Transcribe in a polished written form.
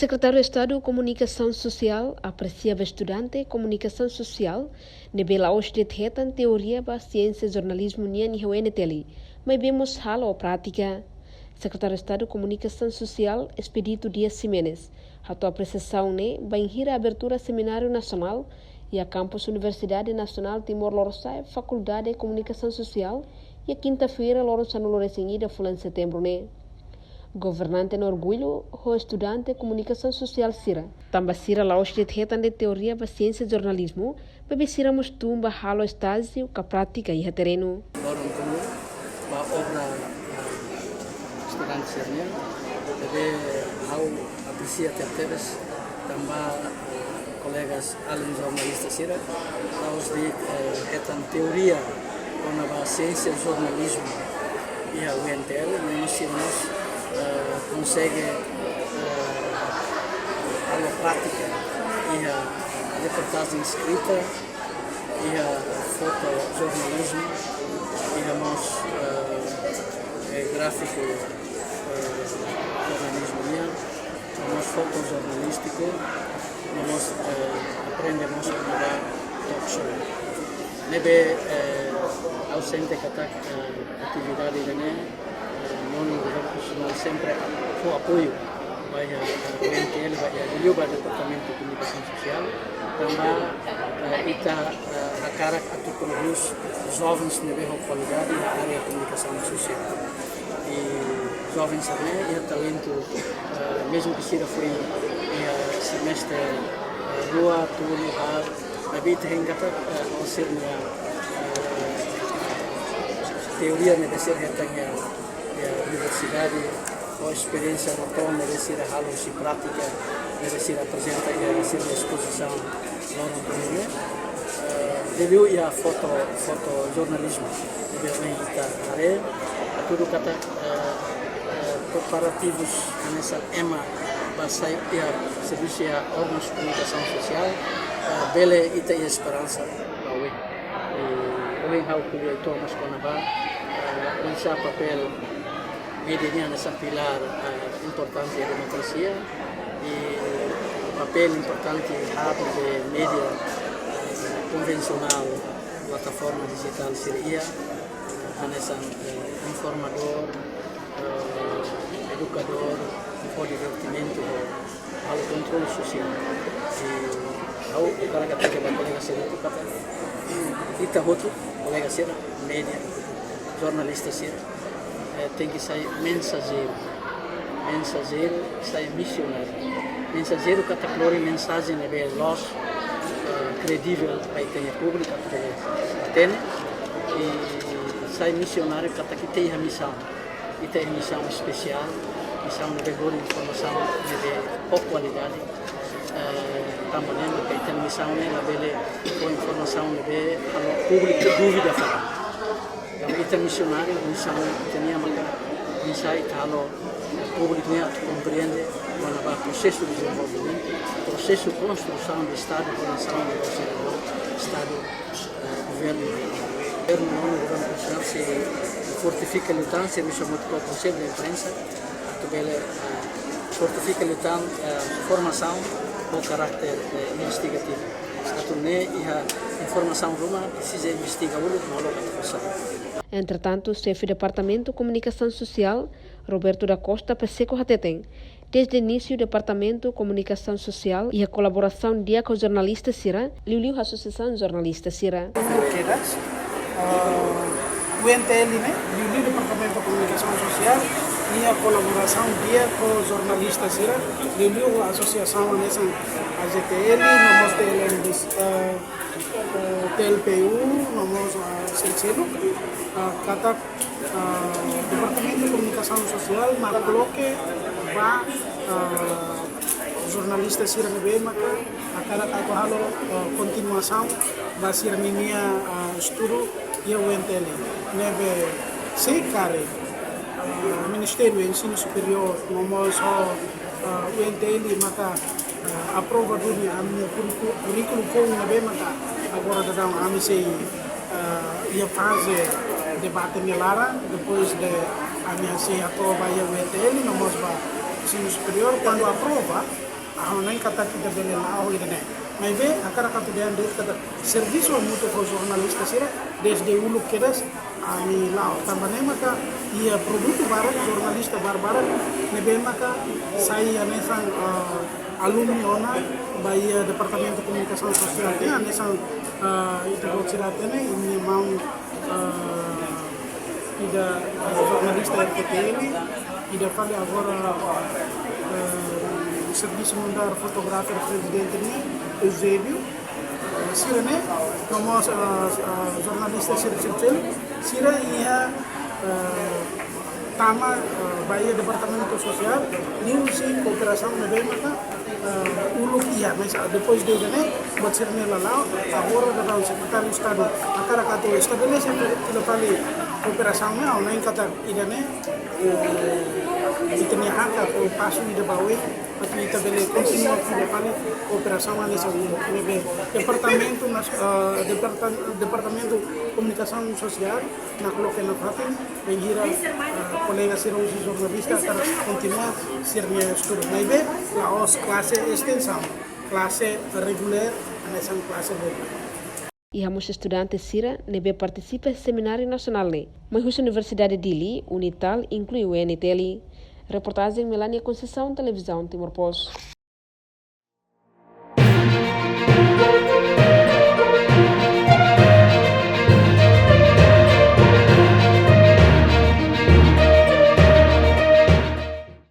Secretário de Estado de Comunicação Social aprecia estudante Comunicação Social nebela hoje de teoria ba ciência jornalismo nian IHUNTL, mas vemos halo prática. Secretário de Estado de Comunicação Social Expedito Dias Ximenes, a tua apreciação ne vai ir a abertura seminário nacional e a campus Universidade Nacional Timor-Leste Faculdade de Comunicação Social e a quinta-feira Lourenço Lourenço fulan setembro ne. Governante no orgulho, o estudante de comunicação social Sira. Também Sira lá hoje de teoria da ciência jornalismo, bebê Sira mostumba halo estágio que prática e terreno. Lorong dulu, ba obra estudante senior, bebê hau aprecia terceiros, também colegas alunos jornalistas Sira, nós de teoria com a ciência jornalismo e a UNTL, nós consegue a prática e a reportagem escrita e a fotojornalismo e a gráfico jornalismo a fotojornalístico nós aprendemos a gravar talk show nebe ausente kata atividade dene non governo profissional sempre com apoio vai a UNTL, vai a Departamento de Comunicação Social, também está a cara a todos os jovens de nível de qualidade na área de comunicação social. E jovens também, e talento, mesmo que seja foi semestre rua, tudo, a vida tem que ser teoria de ser retanha universidade, a experiência no tom deve ser a aula de prática, deve ser apresentada e deve ser a exposição lá no Brasil. Devido a fotojornalismo, deve estar tudo que preparativos nessa EMA, basta a serviço a órgãos de comunicação social, bela e tem esperança. E hoje há o que eu estou mais com a barra, papel media nessa pilar importante da democracia e papel importante de mídia convencional, plataforma digital seria nessa informador, educador, o divertimento, ao controle social. E ao cara que tem colega Serito, ita outro colega Sera, mídia, jornalista Sera. Tem que sair mensageiro sai missionário. Mensageiro que tem mensagem de veloz, credível para a pública, tem e sai missionário que tem a missão, e tem missão especial, missão de boa informação de boa qualidade. Também que tem missão de boa informação de público dúvida fora. Então, missionário, missão tinha uma insight, o público compreende quando há processo de desenvolvimento, processo de construção do Estado, formação do Estado, governo. O governo profissional se fortifica lutando, se chamou de conselho de imprensa, fortifica lutando formação com caráter investigativo. A turnê e a informação Roma precisa investigar o que Entretanto, o chefe do Departamento de Comunicação Social, Roberto da Costa, Paseco Hateten, desde o início do Departamento de Comunicação Social e a colaboração dia com o jornalista Sira, liu a Associação Jornalista Sira. O NTL, liu o Departamento de Comunicação Social e a colaboração dia com o jornalista Sira, liu a Associação nessa AGTL, nós TLPU, nós Senselo, kata Departamento de Comunicação Social, mas coloque ba jornalista Sira nebe maka akara halo continuação ba Sira minha estudo e o NTL nebe sei care Ministério do Ensino Superior nós o NTL maka aprova do minha currículo com nebe maka agora da a sei ia fazer debate Melara, depois de a minha se aprova e o ETL, nós vamos ensino superior, quando aprova, nem kata kita beli lá o irene. Mas bem, a cara kata dia andei kata serviço muito para jornalista sira desde ulu kedas ami lá também maka ia produto barat jornalista barbarat nebe maka saya anesan alumni ona bahia departamento de comunicação social tem anesan itu bocirate ini mau tidak jornalista RTPL tidak fale agora serviço mandar fotógrafo presidente ni Eusébio sira ne como jornalista sircil sira ia tama bahia departamento social niusi cooperação na maka ulu ia mas depois de né pode ser nela lá agora da secretário de estado a cara cato estabelece que fale cooperação não nem kata ida né itania haka o passo de bawe aqui kita bele continua que fale cooperação ali são departamento departamento comunicação social na coloque na parte bem gira colega serão jornalista para continuar ser minha estudo mas bem a os classe extensão classe regular nessa classe regular. E hamos estudantes Sira nebe participa em seminário nacional mas a Universidade Dili Unital inclui o NTL. Reportagem Melania Conceição, Televisão Timor Post.